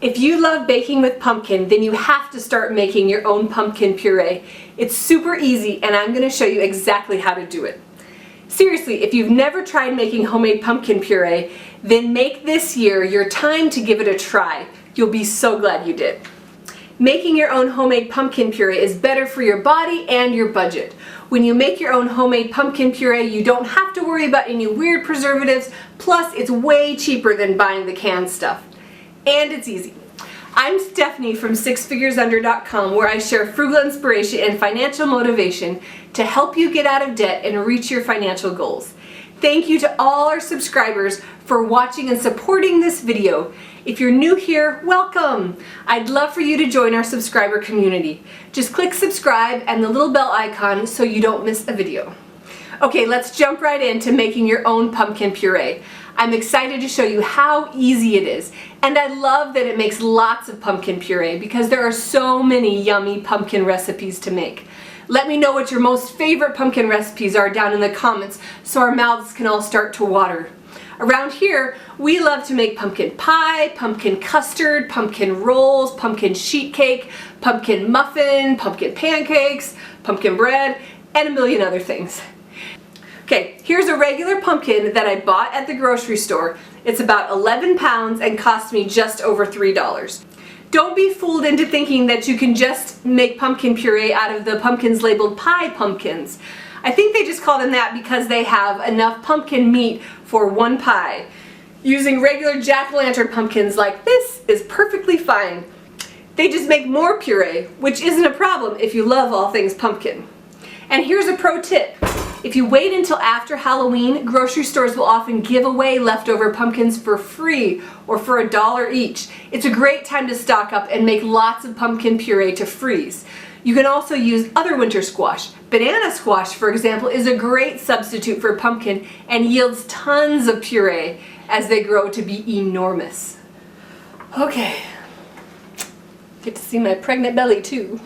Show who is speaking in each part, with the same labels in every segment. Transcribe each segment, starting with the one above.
Speaker 1: If you love baking with pumpkin, then you have to start making your own pumpkin puree. It's super easy, and I'm going to show you exactly how to do it. Seriously, if you've never tried making homemade pumpkin puree, then make this year your time to give it a try. You'll be so glad you did. Making your own homemade pumpkin puree is better for your body and your budget. When you make your own homemade pumpkin puree, you don't have to worry about any weird preservatives, plus it's way cheaper than buying the canned stuff. And it's easy. I'm Stephanie from sixfiguresunder.com, where I share frugal inspiration and financial motivation to help you get out of debt and reach your financial goals. Thank you to all our subscribers for watching and supporting this video. If you're new here, welcome! I'd love for you to join our subscriber community. Just click subscribe and the little bell icon so you don't miss a video. Okay, let's jump right into making your own pumpkin puree. I'm excited to show you how easy it is, and I love that it makes lots of pumpkin puree because there are so many yummy pumpkin recipes to make. Let me know what your most favorite pumpkin recipes are down in the comments so our mouths can all start to water. Around here, we love to make pumpkin pie, pumpkin custard, pumpkin rolls, pumpkin sheet cake, pumpkin muffin, pumpkin pancakes, pumpkin bread, and a million other things. Okay, here's a regular pumpkin that I bought at the grocery store. It's about 11 pounds and cost me just over $3. Don't be fooled into thinking that you can just make pumpkin puree out of the pumpkins labeled pie pumpkins. I think they just call them that because they have enough pumpkin meat for one pie. Using regular jack-o'-lantern pumpkins like this is perfectly fine. They just make more puree, which isn't a problem if you love all things pumpkin. And here's a pro tip. If you wait until after Halloween, grocery stores will often give away leftover pumpkins for free or for $1 each. It's a great time to stock up and make lots of pumpkin puree to freeze. You can also use other winter squash. Banana squash, for example, is a great substitute for pumpkin and yields tons of puree as they grow to be enormous. Okay, get to see my pregnant belly too.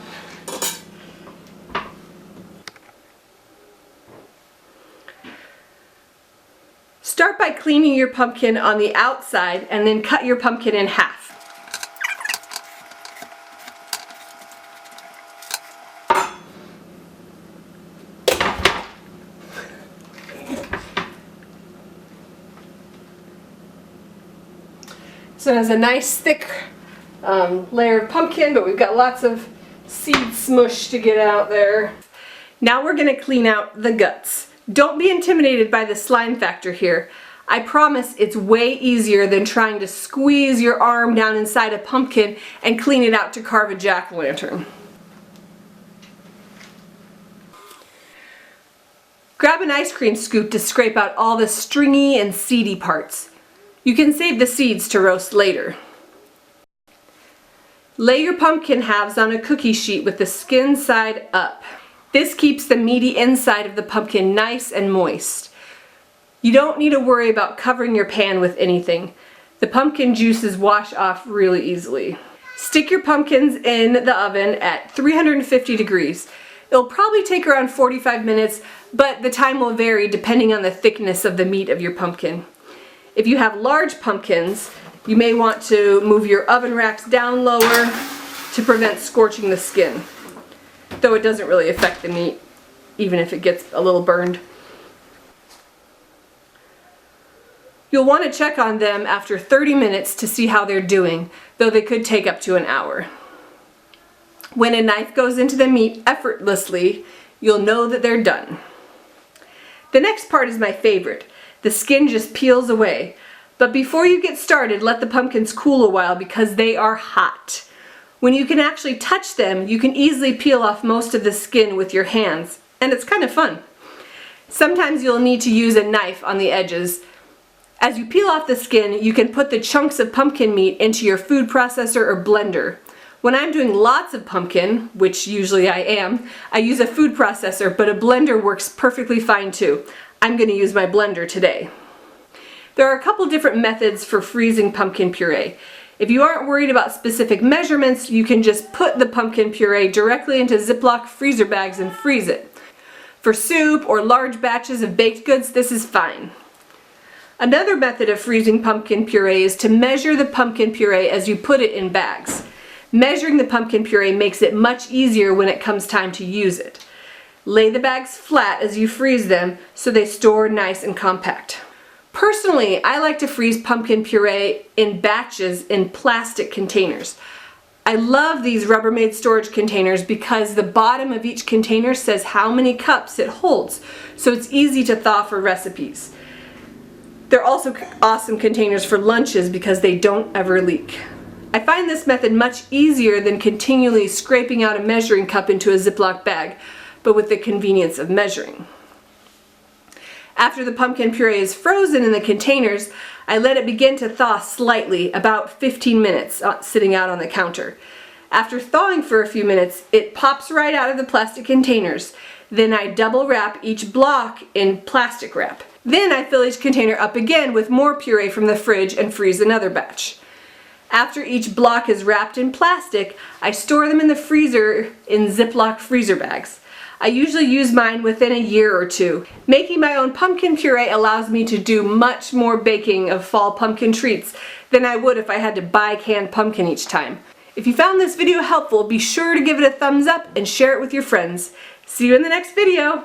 Speaker 1: Start by cleaning your pumpkin on the outside and then cut your pumpkin in half. So it has a nice thick layer of pumpkin, but we've got lots of seed smush to get out there. Now we're going to clean out the guts. Don't be intimidated by the slime factor here. I promise it's way easier than trying to squeeze your arm down inside a pumpkin and clean it out to carve a jack-o'-lantern. Grab an ice cream scoop to scrape out all the stringy and seedy parts. You can save the seeds to roast later. Lay your pumpkin halves on a cookie sheet with the skin side up. This keeps the meaty inside of the pumpkin nice and moist. You don't need to worry about covering your pan with anything. The pumpkin juices wash off really easily. Stick your pumpkins in the oven at 350 degrees. It'll probably take around 45 minutes, but the time will vary depending on the thickness of the meat of your pumpkin. If you have large pumpkins, you may want to move your oven racks down lower to prevent scorching the skin. Though it doesn't really affect the meat, even if it gets a little burned. You'll want to check on them after 30 minutes to see how they're doing, though they could take up to an hour. When a knife goes into the meat effortlessly, you'll know that they're done. The next part is my favorite. The skin just peels away. But before you get started, let the pumpkins cool a while because they are hot. When you can actually touch them, you can easily peel off most of the skin with your hands, and it's kind of fun. Sometimes you'll need to use a knife on the edges. As you peel off the skin, you can put the chunks of pumpkin meat into your food processor or blender. When I'm doing lots of pumpkin, which usually I am, I use a food processor, but a blender works perfectly fine too. I'm going to use my blender today. There are a couple different methods for freezing pumpkin puree. If you aren't worried about specific measurements, you can just put the pumpkin puree directly into ziploc freezer bags and freeze it. For soup or large batches of baked goods, this is fine. Another method of freezing pumpkin puree is to measure the pumpkin puree as you put it in bags. Measuring the pumpkin puree makes it much easier when it comes time to use it. Lay the bags flat as you freeze them so they store nice and compact. Personally, I like to freeze pumpkin puree in batches in plastic containers. I love these Rubbermaid storage containers because the bottom of each container says how many cups it holds, so it's easy to thaw for recipes. They're also awesome containers for lunches because they don't ever leak. I find this method much easier than continually scraping out a measuring cup into a Ziploc bag, but with the convenience of measuring. After the pumpkin puree is frozen in the containers, I let it begin to thaw slightly, about 15 minutes, sitting out on the counter. After thawing for a few minutes, it pops right out of the plastic containers. Then I double wrap each block in plastic wrap. Then I fill each container up again with more puree from the fridge and freeze another batch. After each block is wrapped in plastic, I store them in the freezer in Ziploc freezer bags. I usually use mine within a year or two. Making my own pumpkin puree allows me to do much more baking of fall pumpkin treats than I would if I had to buy canned pumpkin each time. If you found this video helpful, be sure to give it a thumbs up and share it with your friends. See you in the next video!